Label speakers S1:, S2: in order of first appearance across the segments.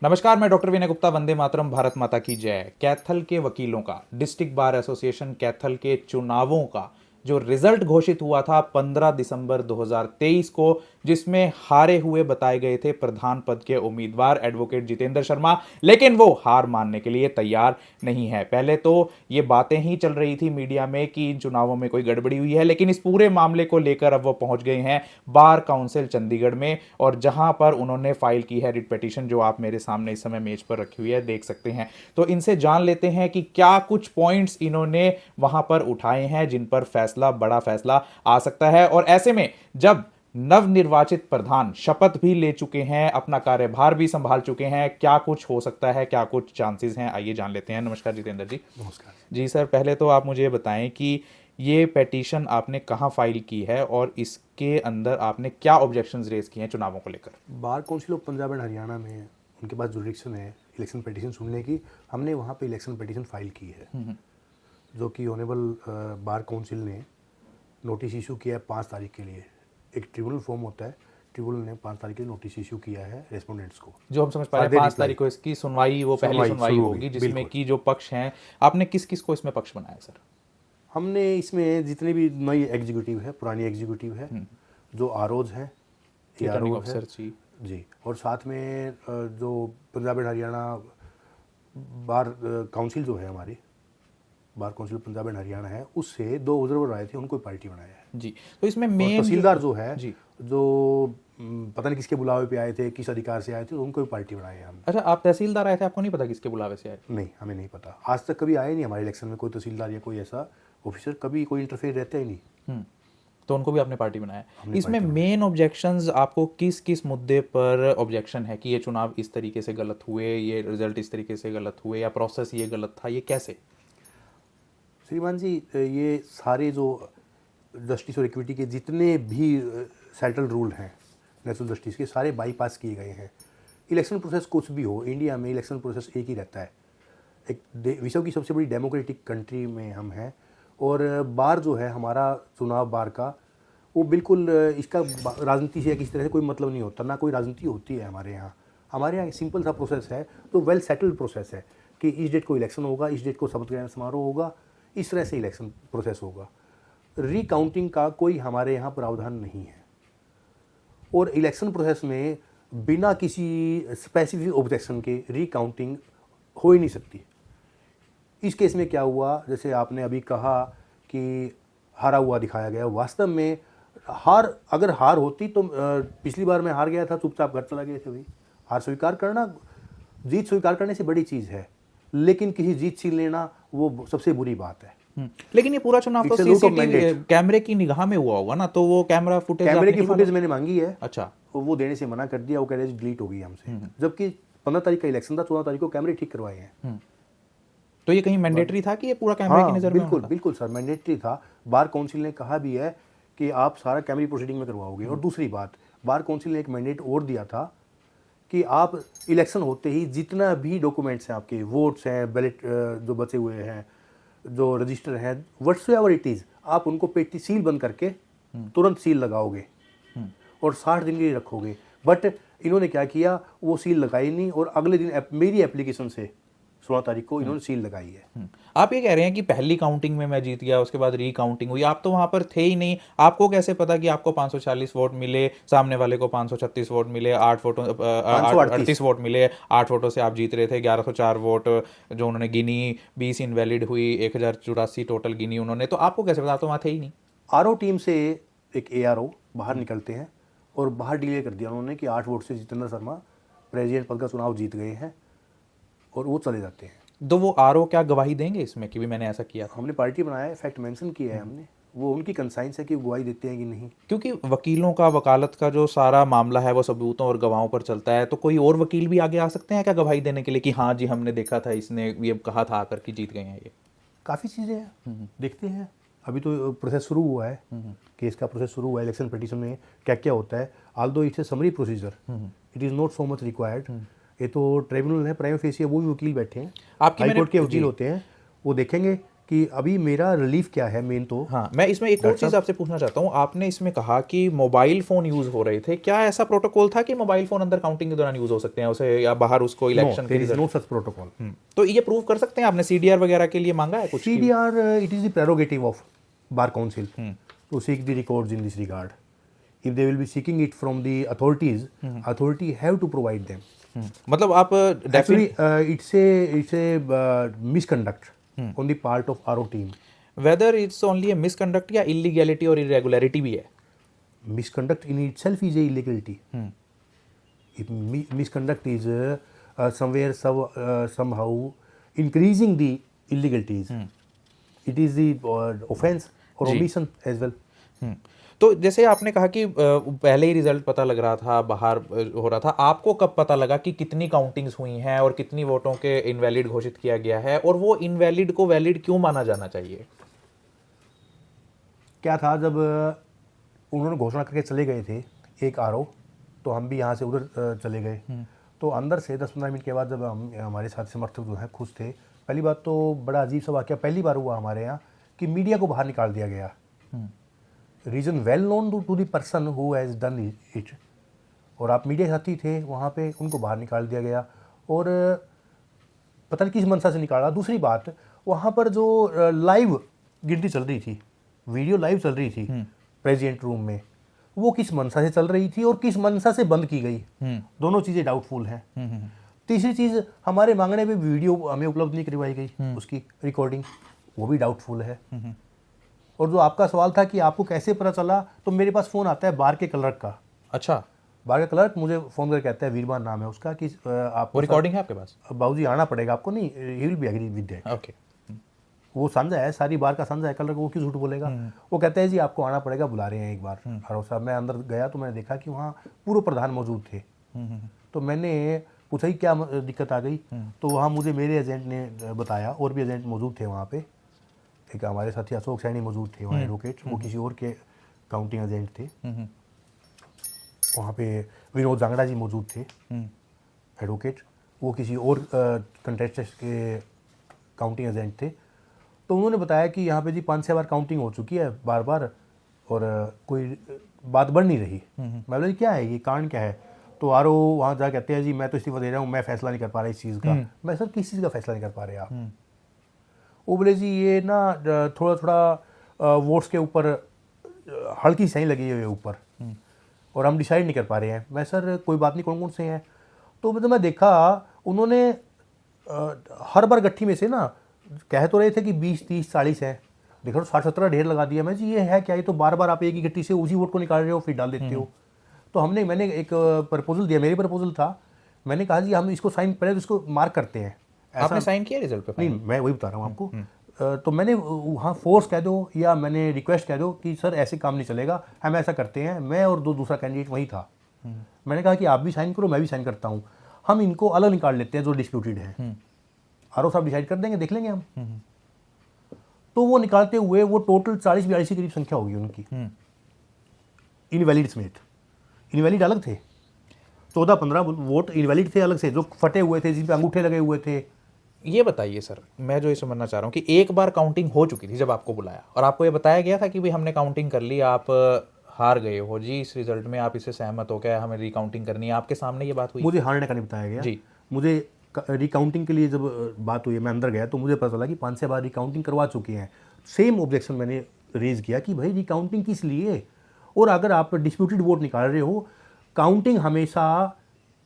S1: नमस्कार, मैं डॉक्टर विनय गुप्ता। वंदे मातरम, भारत माता की जय। कैथल के वकीलों का, डिस्ट्रिक्ट बार एसोसिएशन कैथल के चुनावों का जो रिजल्ट घोषित हुआ था 15 दिसंबर 2023 को, जिसमें हारे हुए बताए गए थे प्रधान पद के उम्मीदवार एडवोकेट जितेंद्र शर्मा, लेकिन वो हार मानने के लिए तैयार नहीं है। पहले तो ये बातें ही चल रही थी मीडिया में कि इन चुनावों में कोई गड़बड़ी हुई है, लेकिन इस पूरे मामले को लेकर अब वो पहुंच गए हैं बार काउंसिल चंडीगढ़ में, और जहां पर उन्होंने फाइल की है रिट पिटीशन, जो आप मेरे सामने इस समय मेज पर रखी हुई है, देख सकते हैं। तो इनसे जान लेते हैं कि क्या कुछ पॉइंट्स इन्होंने वहां पर उठाए हैं जिन पर फैसला, बड़ा फैसला आ सकता है। और ऐसे में जब नवनिर्वाचित प्रधान शपथ भी ले चुके हैं, अपना कार्यभार भी संभाल चुके हैं, क्या कुछ हो सकता है, क्या कुछ चांसेस हैं, आइए जान लेते हैं। नमस्कार जितेंद्र जी।
S2: नमस्कार।
S1: जी सर, पहले तो आप मुझे बताएं कि ये पेटिशन आपने कहाँ फाइल की है और इसके अंदर आपने क्या ऑब्जेक्शंस रेज किए हैं चुनावों को लेकर।
S2: Bar council of Punjab and Haryana में उनके पास जुरिडिक्शन है इलेक्शन पिटीशन सुनने की। हमने वहाँ पे इलेक्शन पिटीशन फाइल की है, जो कि ऑनरेबल बार काउंसिल ने नोटिस इशू किया है 5 तारीख के लिए। एक ट्रिब्यूनल फॉर्म होता है, ट्रिब्यूनल ने 5 तारीख के लिए नोटिस इशू किया है रेस्पोंडेंट्स को।
S1: जो हम समझ पा रहे हैं 5 तारीख को इसकी सुनवाई, वो पहली सुनवाई
S2: शुरू
S1: होगी,
S2: होगी,
S1: जिसमें
S2: बिल्कुल।
S1: कि जो पक्ष हैं, आपने किस किस को इसमें पक्ष बनाया सर।
S2: हमने इसमें जितने भी नई एग्जीक्यूटिव है, पुरानी एग्जीक्यूटिव है, जो आरओज हैं,
S1: रिटर्निंग
S2: AROs है
S1: ऑफिसर जी।
S2: जी, और साथ में जो Punjab and Haryana bar council जो है हमारी, bar council Punjab and Haryana है, उससे 2 ऑब्जर्वर आए थे, उनको पार्टी बनाया है।
S1: जी, तो इसमें
S2: और
S1: मेन
S2: तहसीलदार जो है,
S1: जी।
S2: जो पता नहीं किसके बुलावे पे आए थे, किस अधिकार से आए थे, उनको भी पार्टी बनाई है हमने।
S1: अच्छा, आप तहसीलदार आए थे, आपको नहीं पता किसके बुलावे से आए।
S2: नहीं, हमें नहीं पता, आज तक कभी आए नहीं हमारे इलेक्शन में कोई तहसीलदार या कोई ऐसा ऑफिसर, कभी कोई इंटरफेयर रहता ही नहीं।
S1: तो उनको भी आपने पार्टी बनाया।
S2: हमने
S1: इसमें
S2: पार्टी बनाई।
S1: मेन ऑब्जेक्शंस आपको किस किस मुद्दे पर ऑब्जेक्शन है कि ये चुनाव इस तरीके से गलत हुए, ये रिजल्ट इस तरीके से गलत हुए, या प्रोसेस ये गलत था, ये कैसे।
S2: श्रीमान जी, ये सारे जो जस्टिस और इक्विटी के जितने भी सेंट्रल रूल हैं नेशनल जस्टिस के, सारे बाईपास किए गए हैं। इलेक्शन प्रोसेस कुछ भी हो, इंडिया में इलेक्शन प्रोसेस एक ही रहता है। एक विश्व की सबसे बड़ी डेमोक्रेटिक कंट्री में हम हैं, और बार जो है हमारा चुनाव बार का, वो बिल्कुल इसका राजनीति से या किसी तरह से कोई मतलब नहीं होता, ना कोई राजनीति होती है हमारे यहाँ। हमारे यहाँ सिंपल सा प्रोसेस है, तो वेल सेटल्ड प्रोसेस है कि इस डेट को इलेक्शन होगा, इस डेट को शपथ ग्रहण समारोह होगा, इस तरह से इलेक्शन प्रोसेस होगा। रिकाउंटिंग का कोई हमारे यहाँ प्रावधान नहीं है, और इलेक्शन प्रोसेस में बिना किसी स्पेसिफिक ऑब्जेक्शन के रिकाउंटिंग हो ही नहीं सकती। इस केस में क्या हुआ, जैसे आपने अभी कहा कि हारा हुआ दिखाया गया, वास्तव में अगर हार होती तो पिछली बार मैं हार गया था, चुपचाप घर चला गया थे भाई। हार स्वीकार करना, जीत स्वीकार करने से बड़ी चीज़ है, लेकिन किसी जीत छीन लेना वो सबसे बुरी बात है।
S1: लेकिन ये पूरा चुनाव तो
S2: It's a loot of
S1: CCTV
S2: mandate।
S1: कैमरे की निगाह में हुआ होगा ना, तो वो कैमरा फुटेज
S2: कैमरे
S1: आपने
S2: की
S1: नहीं
S2: फुटेज
S1: मांगा?
S2: मैंने मांगी है,
S1: अच्छा।
S2: वो देने से मना कर दिया, वो कह रहे डिलीट हो गई हमसे, जबकि 15 तारीख का इलेक्शन था, 14 तारीख को कैमरे ठीक करवाए हैं।
S1: तो ये कहीं मैंडेटरी था कि ये पूरा कैमरे की
S2: हाँ,
S1: नजर में
S2: बिल्कुल
S1: होना था?
S2: बिल्कुल सर, मैंडेटरी था। बार काउंसिल ने कहा भी है कि आप सारा कैमरे प्रोसीडिंग में करवाओगे। और दूसरी बात, बार काउंसिल ने एक मैंडेट और दिया था कि आप इलेक्शन होते ही जितना भी डॉक्यूमेंट्स हैं, आपके वोट्स हैं, बैलेट जो बचे हुए हैं, जो रजिस्टर हैं, व्हाट्सएवर इट इज़, आप उनको पेटी सील बंद करके तुरंत सील लगाओगे और 60 दिन के लिए रखोगे। बट इन्होंने क्या किया, वो सील लगाई नहीं, और अगले दिन मेरी एप्लीकेशन से 16 तारीख को इन्होंने सील लगाई है।
S1: आप ये कह रहे हैं कि पहली काउंटिंग में मैं जीत गया, उसके बाद रीकाउंटिंग हुई, आप तो वहां पर थे ही नहीं, आपको कैसे पता कि आपको 540 वोट मिले, सामने वाले को 536 वोट मिले, 38 वोट मिले, 8 वोटों से आप जीत रहे थे, 1104 वोट जो उन्होंने गिनी, 20 इनवैलिड हुई, 1084 टोटल गिनी उन्होंने, तो आपको कैसे पता, आप तो वहां थे ही नहीं।
S2: आरओ टीम से एक ARO बाहर निकलते हैं, और बाहर डिक्लेयर कर दिया उन्होंने कि 8 वोट से जितेंद्र शर्मा प्रेसिडेंट पद का चुनाव जीत गए हैं, और वो चले जाते हैं।
S1: तो वो आरओ क्या गवाही देंगे इसमें कि भी मैंने ऐसा किया था?
S2: हमने पार्टी बनाया है, फैक्ट मेंशन किया है हमने, वो उनकी कंसाइंस है कि गवाही देते हैं कि नहीं।
S1: क्योंकि वकीलों का, वकालत का जो सारा मामला है वो सबूतों और गवाहों पर चलता है, तो कोई और वकील भी आगे आ सकते हैं क्या गवाही देने के लिए कि हाँ जी हमने देखा था, इसने ये कहा था आकर कि जीत गए हैं ये।
S2: काफ़ी चीज़ें हैं, देखते हैं। अभी तो प्रोसेस शुरू हुआ है, केस का प्रोसेस शुरू हुआ है। इलेक्शन पिटीशन में क्या क्या होता है, Aldous it's a summary procedure, it is not so much required. ये तो ट्रिब्यूनल है, प्राइमा फेसी है, वो भी वकील बैठे हैं,
S1: आपकी
S2: हाई
S1: मैंने
S2: कोर्ट के वकील
S1: जी।
S2: होते हैं, वो देखेंगे कि अभी मेरा रिलीफ क्या है मेन तो।
S1: हाँ, मैं इसमें एक और चीज़ आपसे पूछना चाहता हूँ। आपने इसमें कहा कि मोबाइल फ़ोन यूज़ हो रहे थे, क्या ऐसा प्रोटोकॉल था कि मोबाइल फ़ोन अंदर काउंटिंग के दौरान यूज़ हो सकते हैं उसे, या बाहर उसको
S2: नो,
S1: इलेक्शन के
S2: there is
S1: result?
S2: No such protocol.
S1: तो ये प्रूव कर सकते हैं आपने सीडीआर वगैरह के लिए मांगा है कुछ की?
S2: CDR, it is the prerogative of Bar Council to seek the records in this regard. If they will be seeking it from the authorities, authority have to provide them.
S1: मतलब आप
S2: Actually, it's a misconduct on the part of RO team.
S1: Whether it's only A misconduct या illegality और irregularity भी है?
S2: Misconduct in itself is a illegality. If misconduct is somehow increasing the illegalities, it is the offense or
S1: ji.
S2: omission as well.
S1: तो जैसे आपने कहा कि पहले ही रिजल्ट पता लग रहा था, बाहर हो रहा था, आपको कब पता लगा कि कितनी काउंटिंग्स हुई हैं और कितनी वोटों के इनवैलिड घोषित किया गया है, और वो इनवैलिड को वैलिड क्यों माना जाना चाहिए?
S2: क्या था, जब उन्होंने घोषणा करके चले गए थे एक RO, तो हम भी यहाँ से उधर चले गए। तो अंदर से 10-15 मिनट के बाद जब हम, हमारे साथ समर्थक जो हैं खुश थे, पहली बात तो बड़ा अजीब सा वाक़या पहली बार हुआ हमारे यहाँ कि मीडिया को बाहर निकाल दिया गया। Reason well known to the person who has done it, और आप मीडिया साथी थे वहाँ पे, उनको बाहर निकाल दिया गया। और पता नहीं किस मंशा से निकाला। दूसरी बात, वहाँ पर जो लाइव गिनती चल रही थी, वीडियो लाइव चल रही थी प्रेसिडेंट रूम में, वो किस मंशा से चल रही थी और किस मंशा से बंद की गई, दोनों चीज़ें डाउटफुल हैं। तीसरी चीज़, हमारे मांगने पे वीडियो हमें उपलब्ध नहीं करवाई गई, उसकी रिकॉर्डिंग, वो भी डाउटफुल है। और जो आपका सवाल था कि आपको कैसे पता चला, तो मेरे पास फ़ोन आता है बार के क्लर्क का।
S1: अच्छा,
S2: बार का क्लर्क मुझे फ़ोन करके कहता है, वीरबान नाम है उसका, कि आपको
S1: वो रिकॉर्डिंग है आपके पास?
S2: बाबूजी आना पड़ेगा आपको। नहीं, he will be agree with that.
S1: Okay.
S2: वो साझा है, सारी बार का साझा है, क्लर्क वो क्यों झूठ बोलेगा। वो कहता है जी आपको आना पड़ेगा, बुला रहे हैं एक बार RO साहब। मैं अंदर गया तो मैंने देखा कि वहाँ पूर्व प्रधान मौजूद थे। तो मैंने पूछा कि क्या दिक्कत आ गई, तो वहाँ मुझे मेरे एजेंट ने बताया, और भी एजेंट मौजूद थे वहाँ पे। एक हमारे साथी अशोक सैनी मौजूद थे वहाँ, एडवोकेट, वो किसी और के काउंटिंग एजेंट थे। वहाँ पे विनोद जांगड़ा जी मौजूद थे, एडवोकेट, वो किसी और कंटेस्टेंट के काउंटिंग एजेंट थे। तो उन्होंने बताया कि यहाँ पे जी 5-6 बार काउंटिंग हो चुकी है बार बार, और कोई बात बढ़ नहीं रही। मैं बोला क्या है ये, कारण क्या है? तो RO वहाँ जा कहते हैं जी मैं तो इस्तीफा दे रहा हूँ, मैं फैसला नहीं कर पा रहा इस चीज़ का। मैं, सर किस चीज़ का फैसला नहीं कर पा रहे आप? वो बोले जी ये ना थोड़ा थोड़ा वोट्स के ऊपर हल्की सही लगी हुई है ऊपर, और हम डिसाइड नहीं कर पा रहे हैं। मैं, सर कोई बात नहीं, कौन कौन से हैं? तो मतलब मैं देखा उन्होंने हर बार गट्ठी में से ना कह तो रहे थे कि 20, 30, 40 हैं, देखो 60-70 ढेर लगा दिया। मैं जी ये है क्या, ये तो बार बार आप एक ही गट्ठी से उसी वोट को निकाल रहे हो फिर डाल देते हो। तो मैंने एक प्रपोजल दिया, मेरी प्रपोजल था। मैंने कहा जी हम इसको साइन, पहले तो इसको मार्क करते हैं।
S1: आपने साइन किया रिजल्ट पे?
S2: नहीं, मैं वही बता रहा हूँ आपको। तो मैंने वहाँ फोर्स कह दो या मैंने रिक्वेस्ट कह दो कि सर ऐसे काम नहीं चलेगा, हम ऐसा करते हैं। मैं और दूसरा कैंडिडेट वही था। मैंने कहा कि आप भी साइन करो, मैं भी साइन करता हूँ, हम इनको अलग निकाल लेते हैं जो डिस्प्यूटेड है। RO साहब डिसाइड कर देंगे, देख लेंगे हम। तो वो निकालते हुए वो टोटल 40-42 के करीब संख्या होगी उनकी, इनवैलिड समेत। इनवैलिड अलग थे, 14-15 वोट इनवैलिड थे अलग से, जो फटे हुए थे, जिन पे अंगूठे लगे हुए थे।
S1: ये बताइए सर, मैं जो ये समझना चाह रहा हूँ कि एक बार काउंटिंग हो चुकी थी जब आपको बुलाया, और आपको ये बताया गया था कि भाई हमने काउंटिंग कर ली, आप हार गए हो जी इस रिजल्ट में, आप इससे सहमत हो गए, हमें रिकाउंटिंग करनी है, आपके सामने ये बात हुई?
S2: मुझे हारने का नहीं बताया गया
S1: जी।
S2: मुझे रिकाउंटिंग के लिए जब बात हुई, मैं अंदर गया तो मुझे पता चला कि 5-6 बार रिकाउंटिंग करवा चुके हैं। सेम ऑब्जेक्शन मैंने रेज किया कि भाई रिकाउंटिंग किस लिए, और अगर आप डिस्प्यूटेड वोट निकाल रहे हो, काउंटिंग हमेशा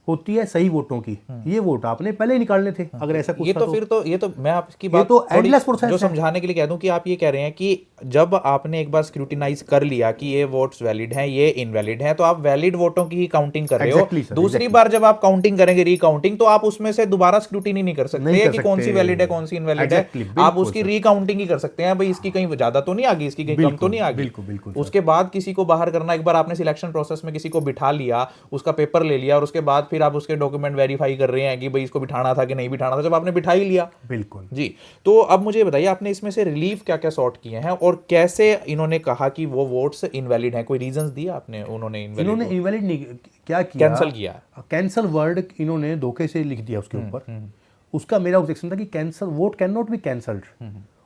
S2: होती है सही वोटों की, ये वोट आपने पहले ही निकालने थे। अगर ऐसा कुछ
S1: ये
S2: था
S1: तो फिर तो ये तो मैं आपकी बात
S2: तो
S1: थोड़ी
S2: endless process
S1: जो
S2: है।
S1: समझाने के लिए कह दूं कि आप ये कह रहे हैं कि जब आपने एक बार स्क्रूटिनाइज कर लिया कि ये वोट्स वैलिड हैं, ये इनवैलिड हैं, तो आप वैलिड वोटों की ही काउंटिंग कर रहे
S2: Exactly,
S1: हो।
S2: sir,
S1: दूसरी
S2: exactly.
S1: बार जब आप काउंटिंग करेंगे रिकाउंटिंग, तो आप उसमें से दोबारा स्क्रूटिनी नहीं कर सकते
S2: नहीं कर
S1: कि कौन सी
S2: सकते।
S1: वैलिड है कौन सी इनवैलिड है।
S2: Exactly,
S1: आप
S2: बिल्कुल
S1: उसकी
S2: sir।
S1: रिकाउंटिंग ही कर सकते हैं, भाई इसकी कहीं ज्यादा तो नहीं आ गई, इसकी कहीं कम तो
S2: बिल्कुल,
S1: नहीं आ गई।
S2: बिल्कुल, बिल्कुल, sir।
S1: उसके बाद किसी को बाहर करना, एक बार आपने सिलेक्शन प्रोसेस में किसी को बिठा लिया, उसका पेपर ले लिया, और उसके बाद फिर आप उसके डॉक्यूमेंट वेरीफाई कर रहे हैं कि भाई इसको बिठाना था कि नहीं बिठाना था, जब आपने बिठा ही लिया।
S2: बिल्कुल
S1: जी। तो अब मुझे बताइए आपने इसमें से रिलीफ क्या क्या सॉर्ट किए हैं, और कैसे इन्होंने कहा कि वो वोट्स इनवैलिड हैं? कोई रीजंस दिया आपने? उन्होंने
S2: इन्होंने इनवैलिड नहीं क्या किया,
S1: कैंसिल किया।
S2: कैंसल वर्ड इन्होंने धोखे से लिख दिया उसके ऊपर। उसका मेरा ऑब्जेक्शन था कि cancel vote can not be cancelled,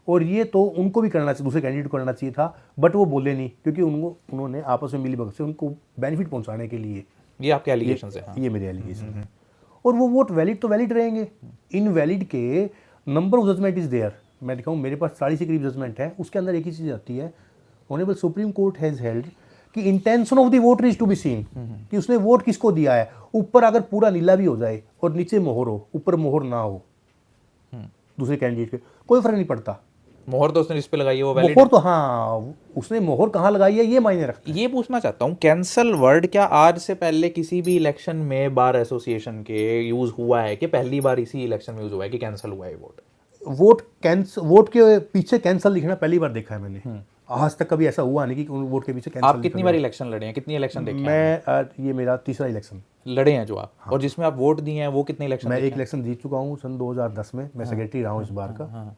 S2: और ये तो उनको भी करना चाहिए, दूसरे कैंडिडेट को करना चाहिए था, बट वो बोले नहीं, क्योंकि उन्होंने आपस में मिली भगत से उनको बेनिफिट पहुंचाने के लिए,
S1: ये आपके एलिगेशन है? हाँ।
S2: ये मेरे एलिगेशन है। और वो वोट वैलिड तो वैलिड रहेंगे, इनवैलिड के number of judgement is there. मैं दिखाऊँ, मेरे पास 40 के करीब जजमेंट है, उसके अंदर एक ही चीज़ आती है, honourable supreme court has held कि intention of the voter is to be seen, कि उसने वोट किसको दिया है। ऊपर अगर पूरा नीला भी हो जाए और नीचे मोहर हो, ऊपर मोहर ना हो दूसरे कैंडिडेट के, कोई फर्क नहीं पड़ता।
S1: मोहर तो उसने जिस पे लगाई है वो वैलिड
S2: मोहर तो हाँ, उसने मोहर कहाँ लगाई है ये मायने रखता है।
S1: ये पूछना चाहता हूँ, कैंसल वर्ड क्या आज से पहले किसी भी इलेक्शन में बार एसोसिएशन के यूज हुआ है कि पहली बार इसी इलेक्शन में यूज हुआ है कि कैंसिल हुआ है वोट?
S2: वोट के पीछे कैंसल लिखना पहली बार देखा है मैंने। आज तक कभी ऐसा हुआ नहीं कि वोट के पीछे कैंसल।
S1: आप कितनी बार इलेक्शन लड़े हैं, कितनी इलेक्शन देखे हैं?
S2: मैं ये मेरा तीसरा इलेक्शन
S1: लड़े हैं जो आप, और जिसमें आप वोट दिए हैं वो कितने इलेक्शन?
S2: मैं एक इलेक्शन जीत चुका हूँ सन 2010 में, मैं सेक्रेटरी रहा हूँ इस बार का।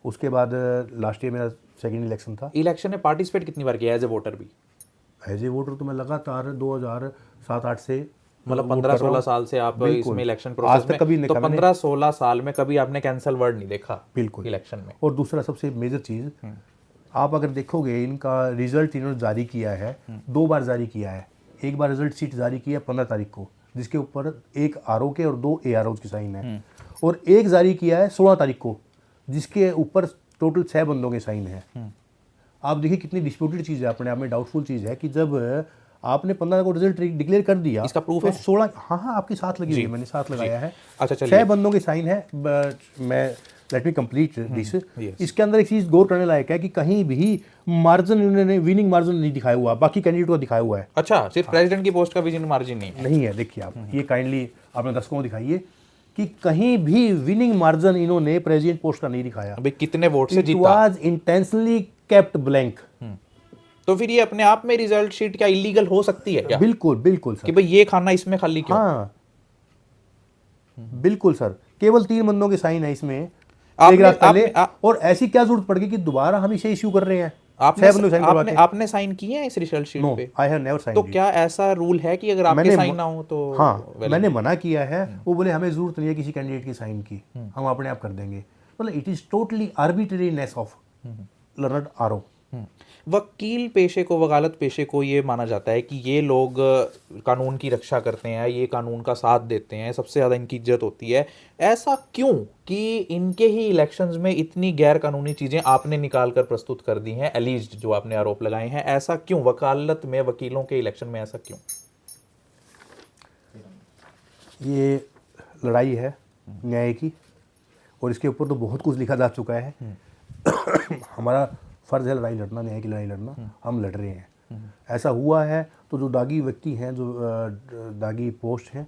S2: उसके बाद लास्ट ईयर मेरा सेकंड इलेक्शन था।
S1: इलेक्शन में पार्टिसिपेट कितनी बार किया एज ए वोटर भी?
S2: एज ए वोटर तो मैं लगातार 2007-8 से,
S1: मतलब 15-16 साल से आप इसमें इलेक्शन प्रोसेस
S2: आज तक कभी
S1: में,
S2: नहीं
S1: तो 15-16 साल में कभी आपने कैंसल वर्ड नहीं देखा?
S2: बिल्कुल
S1: इलेक्शन में।
S2: और दूसरा सबसे मेजर चीज़, आप अगर देखोगे इनका रिजल्ट इन्होंने जारी किया है, 2 बार जारी किया है। एक बार रिजल्ट शीट जारी किया 15 तारीख को, जिसके ऊपर 1 आरओ के और 2 AROs की साइन है, और एक जारी किया है 16 तारीख को, जिसके ऊपर टोटल 6 बंदों के साइन है। आप देखिए कितनी डिस्प्यूटेड चीज़ है, अपने आप में डाउटफुल चीज़ है कि जब आपने 15 को रिजल्ट डिक्लेयर कर दिया,
S1: इसका प्रूफ
S2: तो
S1: है?
S2: 16, हाँ आपके साथ लगी हुई है, मैंने साथ लगाया है।
S1: अच्छा चलिए,
S2: 6 बंदों के साइन है। मैं लेट मी कंप्लीट दिस। इसके अंदर एक चीज़ गौर करने लायक है कि कहीं भी मार्जिन इन्होंने विनिंग मार्जिन नहीं दिखाया हुआ, बाकी कैंडिडेट को दिखाया हुआ है।
S1: अच्छा, सिर्फ प्रेसिडेंट की पोस्ट का विनिंग मार्जिन नहीं है?
S2: नहीं है। देखिए आप ये काइंडली अपने दर्शकों को दिखाइए कि कहीं भी विनिंग मार्जिन इन्होंने प्रेसिडेंट पोस्ट का नहीं दिखाया।
S1: अभी कितने वोट से
S2: इट
S1: जीता?
S2: Was intentionally kept blank.
S1: तो फिर ये अपने आप में रिजल्ट शीट क्या इलीगल हो सकती है क्या?
S2: बिल्कुल बिल्कुल सर।
S1: कि भाई ये खाना इसमें खाली क्यों?
S2: हाँ बिल्कुल सर, केवल 3 बंदों के साइन है इसमें।
S1: आपने-
S2: एक रात पहले,
S1: आपने-
S2: और ऐसी क्या जरूरत पड़ गई कि दोबारा हम इसे इश्यू कर रहे हैं?
S1: आपने
S2: 6 बंदों साइन करवा के।
S1: आपने साइन किए हैं इस रिजल्ट शीट
S2: नो,
S1: पे?
S2: I have never sign.
S1: तो क्या ऐसा रूल है कि अगर आपके साइन ना हो तो?
S2: हाँ, मैंने मना किया है। वो बोले हमें जरूरत नहीं है किसी कैंडिडेट की साइन की, हम अपने आप कर देंगे। मतलब it is totally arbitrariness of learned RO.
S1: वकील पेशे को, वकालत पेशे को ये माना जाता है कि ये लोग कानून की रक्षा करते हैं, ये कानून का साथ देते हैं, सबसे ज़्यादा इनकी इज्जत होती है। ऐसा क्यों कि इनके ही इलेक्शंस में इतनी गैर कानूनी चीज़ें आपने निकाल कर प्रस्तुत कर दी हैं, एलिज्ड जो आपने आरोप लगाए हैं, ऐसा क्यों वकालत में, वकीलों के इलेक्शन में ऐसा क्यों?
S2: ये लड़ाई है न्याय की, और इसके ऊपर तो बहुत कुछ लिखा जा चुका है। हमारा फर्ज है लड़ाई लड़ना, न्याय की लड़ाई लड़ना, हम लड़ रहे हैं। ऐसा हुआ है तो जो दागी व्यक्ति हैं, जो दागी पोस्ट हैं,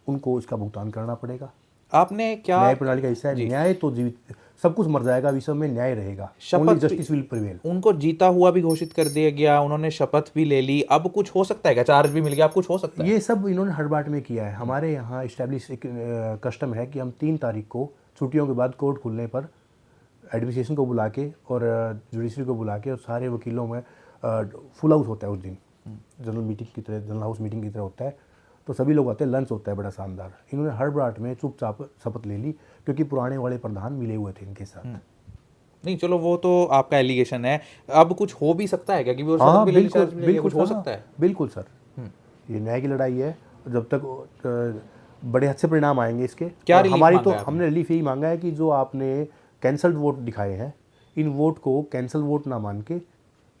S2: उनको इसका भुगतान करना पड़ेगा।
S1: आपने क्या
S2: न्याय प्रणाली का हिस्सा है। न्याय तो जीवित, सब कुछ मर जाएगा, विश्व में न्याय रहेगा। Only justice will prevail.
S1: उनको जीता हुआ भी घोषित कर दिया गया, उन्होंने शपथ भी ले ली, अब कुछ हो सकता है क्या? चार्ज भी मिल गया, अब कुछ हो सकता है?
S2: ये सब इन्होंने हड़बाट में किया है। हमारे यहाँ इस्टेब्लिश एक कस्टम है कि हम 3 तारीख को छुट्टियों के बाद कोर्ट खुलने पर एडमिनिस्ट्रेशन को बुला के और जुडिशरी को बुला के, और सारे वकीलों में फुल हाउस होता है उस दिन, जनरल मीटिंग की तरह, जनरल हाउस मीटिंग की तरह होता है। तो सभी लोग आते हैं, लंच होता है बड़ा शानदार। इन्होंने हड़बड़ाहट में चुपचाप शपथ ले ली, क्योंकि पुराने वाले प्रधान मिले हुए थे इनके साथ।
S1: नहीं चलो, वो तो आपका एलिगेशन है। अब कुछ हो भी सकता है क्या? कि वो शपथ
S2: हाँ
S1: भी ले ली,
S2: बिल्कुल
S1: चार्ज भी ले लिया,
S2: बिल्कुल
S1: कुछ हो
S2: सर,
S1: सकता है?
S2: बिल्कुल सर। ये न्याय की लड़ाई है। जब तक बड़े अच्छे परिणाम आएंगे इसके।
S1: क्या
S2: और
S1: रिलीफ
S2: हमारी
S1: मांगा
S2: तो
S1: है आपने?
S2: हमने रिलीफ यही मांगा है कि जो आपने कैंसल्ड वोट दिखाए हैं, इन वोट को कैंसल वोट ना मान के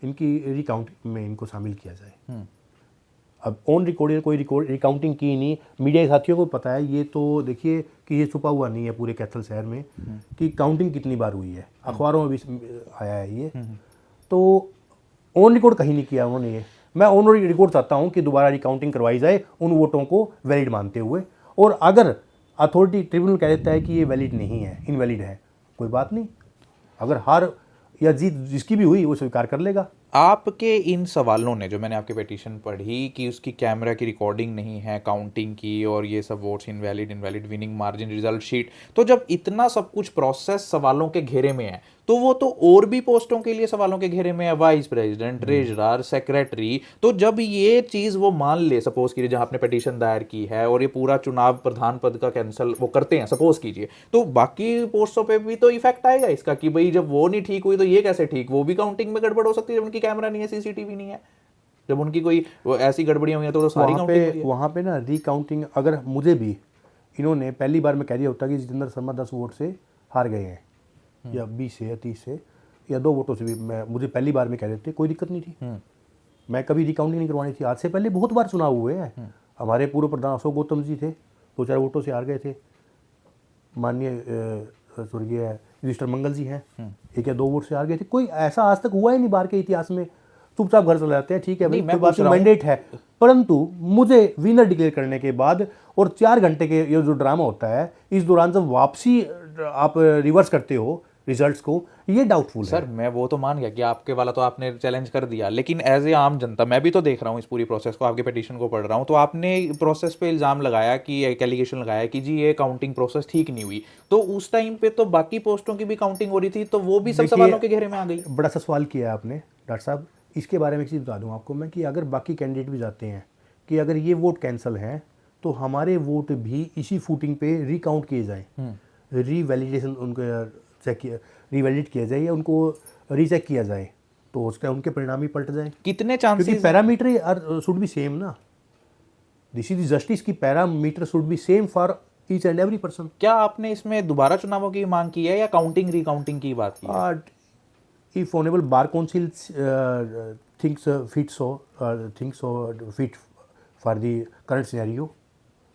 S2: इनकी रिकाउंट में इनको शामिल किया जाए। अब ऑन रिकॉर्ड कोई रिकाउंटिंग की नहीं, मीडिया के साथियों को पता है। ये तो देखिए कि ये छुपा हुआ नहीं है पूरे कैथल शहर में कि काउंटिंग कितनी बार हुई है, अखबारों में भी आया है ये। तो ऑन रिकॉर्ड कहीं नहीं किया उन्होंने ये। मैं ऑन रिकॉर्ड चाहता हूँ कि दोबारा रिकाउंटिंग करवाई जाए उन वोटों को वैलिड मानते हुए, और अगर अथॉरिटी ट्रिब्यूनल कह देता है कि ये वैलिड नहीं है, इनवैलिड है, कोई बात नहीं। अगर हार या जीत जिसकी भी हुई वो स्वीकार कर लेगा।
S1: आपके इन सवालों ने, जो मैंने आपकी पिटीशन पढ़ी कि उसकी कैमरा की रिकॉर्डिंग नहीं है काउंटिंग की और ये सब votes invalid invalid winning margin result sheet, तो जब इतना सब कुछ प्रोसेस सवालों के घेरे में है तो वो तो और भी पोस्टों के लिए सवालों के घेरे में है, वाइस प्रेसिडेंट, ट्रेजरर, सेक्रेटरी। तो जब ये चीज़ वो मान ले, सपोज कीजिए जहाँ आपने पिटीशन दायर की है और ये पूरा चुनाव प्रधान पद का कैंसिल वो करते हैं, सपोज कीजिए, तो बाकी पोस्टों पे भी तो इफेक्ट आएगा इसका कि भाई जब वो नहीं ठीक हुई तो ये कैसे ठीक, वो भी काउंटिंग में गड़बड़ हो सकती है जब उनकी कैमरा नहीं है, सीसीटीवी नहीं है, जब उनकी कोई वो ऐसी गड़बड़ियां हुई हैं तो सारी काउंटिंग हुई है।
S2: वहाँ पे ना रिकाउंटिंग, अगर मुझे भी इन्होंने पहली बार में कह दिया होता कि जितेंद्र शर्मा 10 वोट से हार गए हैं या 20 से या 30 से या 2 वोटों से भी, मैं मुझे पहली बार में कह देते, कोई दिक्कत नहीं थी। मैं कभी रिकाउंटिंग नहीं करवानी थी। आज से पहले बहुत बार चुनाव हुए हैं। हमारे पूर्व प्रधान अशोक गौतम जी थे, 2-4 वोटों से हार गए थे। माननीय स्वर्गीय रजिस्टर मंगल जी हैं, 1 या 2 वोट से हार गए थे। कोई ऐसा आज तक हुआ ही नहीं बार के इतिहास में। चुपचाप घर चले जाते हैं, ठीक है भाई,
S1: नहीं, मैं
S2: कोई बात
S1: पूछ
S2: नहीं,
S1: रहा हूँ।
S2: मैंडेट है। परंतु मुझे विनर डिक्लेयर करने के बाद और 4 घंटे के ये जो ड्रामा होता है, इस दौरान जब वापसी आप रिवर्स करते हो रिजल्ट्स को, ये डाउटफुल है।
S1: सर मैं वो तो मान गया कि आपके वाला तो आपने चैलेंज कर दिया, लेकिन एज ए आम जनता मैं भी तो देख रहा हूँ इस पूरी प्रोसेस को, आपके पिटीशन को पढ़ रहा हूँ, तो आपने प्रोसेस पे इल्ज़ाम लगाया कि एक एलिगेशन लगाया कि जी ये काउंटिंग प्रोसेस ठीक नहीं हुई, तो उस टाइम पे तो बाकी पोस्टों की भी काउंटिंग हो रही थी, तो वो भी सब
S2: देखिए,
S1: सवालों के घेरे में आ गई।
S2: बड़ा सा सवाल किया है आपने डॉक्टर साहब। इसके बारे में एक चीज़ बता दूं आपको मैं कि अगर बाकी कैंडिडेट भी जाते हैं कि अगर ये वोट कैंसिल हैं तो हमारे वोट भी इसी फूटिंग पे रिकाउंट किए जाएं, रीवैलिडेशन उनको चेक किया, रीवैलिडेट किया जाए या उनको रीचेक किया जाए, तो उसका उनके परिणाम ही पलट जाए।
S1: कितने
S2: क्योंकि
S1: chances,
S2: parameter should be same ना। दिस इज जस्टिस की parameter should be same for each and every person.
S1: क्या आपने इसमें दोबारा चुनावों की मांग की है या काउंटिंग रिकाउंटिंग की बात की है?
S2: If honorable bar council thinks fit for the current scenario,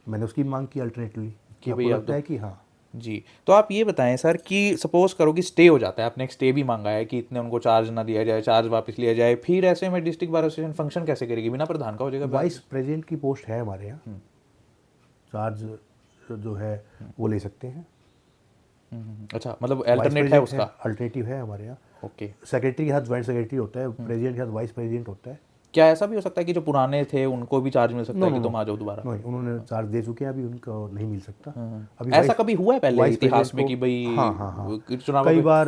S2: मैंने उसकी मांग की अल्टरनेटली कि
S1: भाई
S2: आपको
S1: आप
S2: लगता है कि हाँ।
S1: जी, तो आप ये बताएं सर कि सपोज करो कि स्टे हो जाता है, आपने एक स्टे भी मांगा है कि इतने उनको चार्ज ना दिया जाए, चार्ज वापस लिया जाए, फिर ऐसे में डिस्ट्रिक्ट बार एसोसिएशन फंक्शन कैसे करेगी, बिना प्रधान का हो जाएगा?
S2: वाइस प्रेसिडेंट की पोस्ट है हमारे यहाँ, चार्ज जो है वो ले सकते हैं।
S1: अच्छा, मतलब अल्टरनेट है उसका?
S2: अल्टरनेटिव है हमारे यहाँ।
S1: ओके।
S2: सेक्रेटरी के साथ ज्वाइंट सेक्रेटरी होता है, प्रेसिडेंट के साथ वाइस प्रेसिडेंट होता है।
S1: क्या ऐसा भी हो सकता है कि जो पुराने थे उनको भी चार्ज मिल सकता है कि तुम आ जाओ दोबारा?
S2: नहीं, उन्होंने चार्ज दे चुके हैं, अभी उनको नहीं मिल सकता। अभी
S1: ऐसा कभी हुआ है पहले
S2: वाइस
S1: इतिहास
S2: प्रेसिडेंट
S1: में
S2: को-
S1: कि भाई
S2: हाँ।
S1: चुनाव
S2: कई बार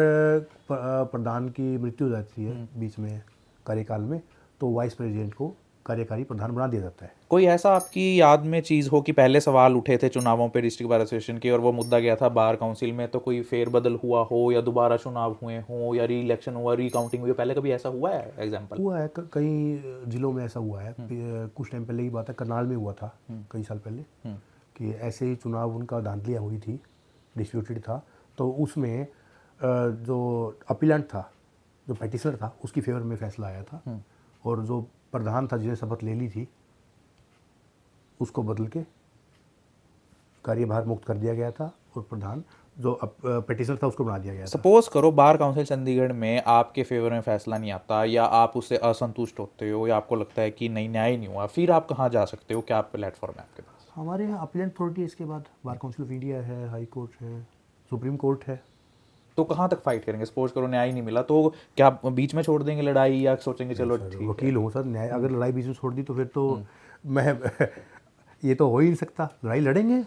S2: प्रधान की मृत्यु हो जाती है बीच में कार्यकाल में, तो वाइस प्रेसिडेंट को कार्यकारी प्रधान बना दिया जाता है।
S1: कोई ऐसा आपकी याद में चीज़ हो कि पहले सवाल उठे थे चुनावों पे डिस्ट्रिक्ट बार एसोसिएशन के और वो मुद्दा गया था बार काउंसिल में, तो कोई फेरबदल हुआ हो या दोबारा चुनाव हुए हो या री इलेक्शन हुआ, रिकाउंटिंग हुई हो, पहले कभी ऐसा हुआ है एग्जाम्पल?
S2: हुआ है, कई जिलों में ऐसा हुआ है। कुछ टाइम पहले की बात है, करनाल में हुआ था कई साल पहले कि ऐसे ही चुनाव उनका धांधलियाँ हुई थी, डिस्प्यूटेड था, तो उसमें जो अपीलेंट था, जो पेटिशनर था, उसकी फेवर में फैसला आया था और जो प्रधान था जिन्हें शपथ ले ली थी उसको बदल के कार्यभार मुक्त कर दिया गया था और प्रधान जो पेटिशनर था उसको बना दिया गया था।
S1: सपोज करो बार काउंसिल चंडीगढ़ में आपके फेवर में फैसला नहीं आता या आप उससे असंतुष्ट होते हो या आपको लगता है कि नहीं न्याय नहीं हुआ, फिर आप कहाँ जा सकते हो, क्या प्लेटफॉर्म है आपके पास?
S2: हमारे यहाँ अपीलेंट अथॉरिटी है, इसके बाद बार काउंसिल ऑफ इंडिया है, हाई कोर्ट है, सुप्रीम कोर्ट है।
S1: तो कहाँ तक फाइट करेंगे? सपोज करो न्याय नहीं मिला तो क्या बीच में छोड़ देंगे लड़ाई या सोचेंगे चलो ठीक है?
S2: वकील हूँ सर, न्याय अगर लड़ाई बीच में छोड़ दी तो फिर तो मैं ये तो हो ही नहीं सकता, लड़ाई लड़ेंगे।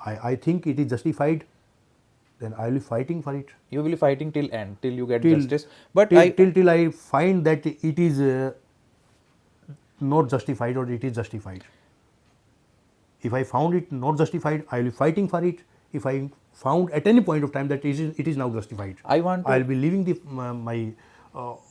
S2: I think it is justified, then I will be fighting for it
S1: You will be fighting till end, till you get
S2: Till-
S1: justice. But
S2: till I find that it is not justified or it is justified. If I found it not justified, I will be fighting for it. If I found at any point of time that it is now justified,
S1: I want to-
S2: I'll be leaving the my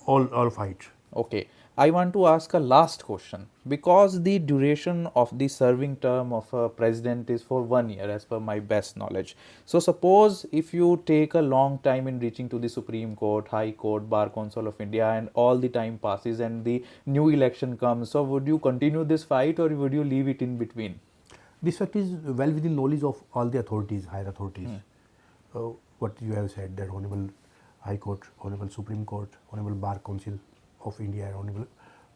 S2: all fight.
S1: Okay, I want to ask a last question because the duration of the serving term of a president is for 1 year as per my best knowledge. So suppose if you take a long time in reaching to the Supreme Court, High Court, Bar Council of India and all the time passes and the new election comes, so would you continue this fight or would you leave it in between?
S2: This fact is well within knowledge of all the authorities, higher authorities. What you have said, that Honorable High Court, Honorable Supreme Court, Honorable Bar Council of India and Honorable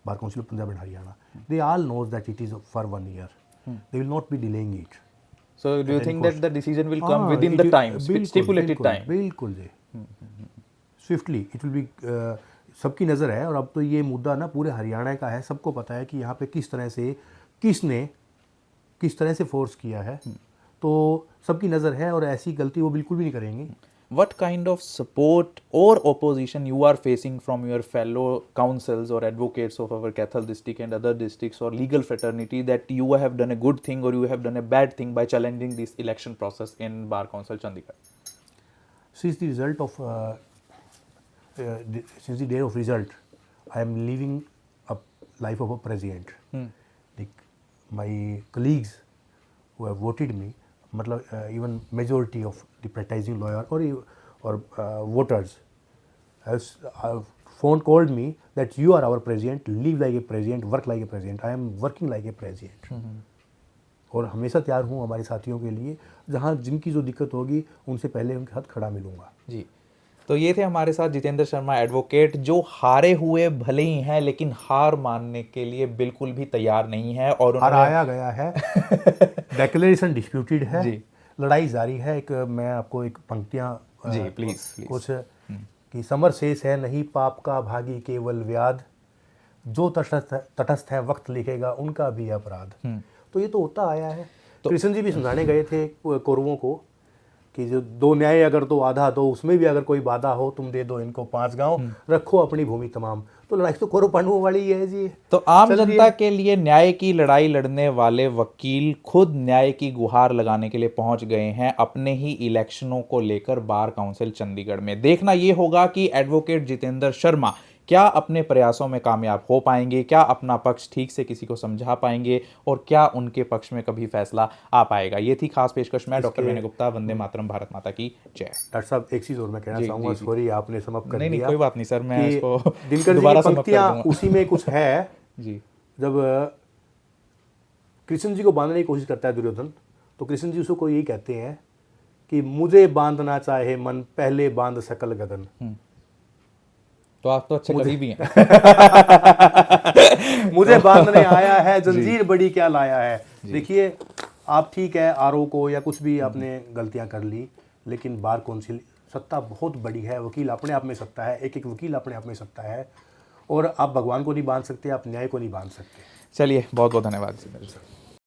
S2: Bar Council of Punjab and Haryana, they all knows that it is for 1 year. They will not be delaying it.
S1: So do you think that the decision will come
S2: हाँ,
S1: within
S2: it
S1: the
S2: will-
S1: time,
S2: बिल्कुल,
S1: stipulated
S2: बिल्कुल,
S1: time?
S2: बिल्कुल जी, swiftly it will be सबकी नज़र है, और अब तो ये मुद्दा ना पूरे हरियाणा का है, सबको पता है कि यहाँ पे किस तरह से किस तरह से फोर्स किया है, तो सबकी नज़र है और ऐसी गलती वो बिल्कुल भी नहीं करेंगे।
S1: What kind of support or opposition you are facing from your fellow councils or advocates of our Kathal district and other districts or legal fraternity that you have done a good thing or you have done a bad thing by challenging this election process in Bar Council Chandigarh?
S2: Since the result of since the day of result, I am living a life of a president. Like my colleagues who have voted me, मतलब even majority of the practicing lawyer or voters have phone called me that you are our president, live like a president, work like a president. I am working like a president. और हमेशा तैयार हूँ हमारे साथियों के लिए, जहाँ जिनकी जो दिक्कत होगी उनसे पहले उनके साथ खड़ा मिलूंगा।
S1: जी, तो ये थे हमारे साथ जितेंद्र शर्मा एडवोकेट, जो हारे हुए भले ही हैं लेकिन हार मानने के लिए बिल्कुल भी तैयार नहीं है और
S2: हराया गया है, डेक्लेरेशन डिस्प्यूटेड है,
S1: जी।
S2: लड़ाई जारी है। एक मैं आपको एक पंक्तियाँ
S1: जी, प्लीज
S2: कुछ कि समर शेष है नहीं पाप का भागी केवल व्याध, जो तटस्थ है वक्त लिखेगा उनका भी अपराध। तो ये तो होता आया है। कृष्ण जी भी समझाने गए थे कौरवों को कि जो दो न्याय अगर तो आधा, तो उसमें भी अगर कोई बाधा हो तुम दे दो इनको 5 गांव, रखो अपनी भूमि तमाम। तो लड़ाई तो कौरव पांडवों वाली ही है जी।
S1: तो आम जनता के लिए न्याय की लड़ाई लड़ने वाले वकील खुद न्याय की गुहार लगाने के लिए पहुंच गए हैं अपने ही इलेक्शनों को लेकर बार काउंसिल चंडीगढ़ में। देखना यह होगा कि एडवोकेट जितेंद्र शर्मा क्या अपने प्रयासों में कामयाब हो पाएंगे, क्या अपना पक्ष ठीक से किसी को समझा पाएंगे और क्या उनके पक्ष में कभी फैसला आ पाएगा। ये थी खास पेशकश में डॉक्टर विनय गुप्ता। वंदे मातरम, भारत माता की जय।
S2: डॉक्टर साहब एक चीज़ और मैं कहना चाहूँगा, सॉरी आपने समाप्त कर दिया।
S1: नहीं, कोई बात नहीं सर, मैं इसको
S2: दिनकर
S1: दोबारा
S2: जी की
S1: समाप्त कर
S2: पंक्तियाँ
S1: दूंगा।
S2: उसी में कुछ है।
S1: जी,
S2: जब कृष्ण जी को बांधने की कोशिश करता है दुर्योधन, तो कृष्ण जी उसको यही कहते हैं कि मुझे बांधना चाहे मन, पहले बांध सकल गगन।
S1: तो आप तो अच्छे कवि भी हैं।
S2: मुझे बांधने आया है जंजीर बड़ी क्या लाया है। देखिए आप ठीक है, आरओ को या कुछ भी आपने गलतियां कर ली, लेकिन बार काउंसिल सत्ता बहुत बड़ी है, वकील अपने आप में सत्ता है, एक एक वकील अपने आप में सत्ता है, और आप भगवान को नहीं बांध सकते, आप न्याय को नहीं बांध सकते।
S1: चलिए, बहुत बहुत धन्यवाद सर।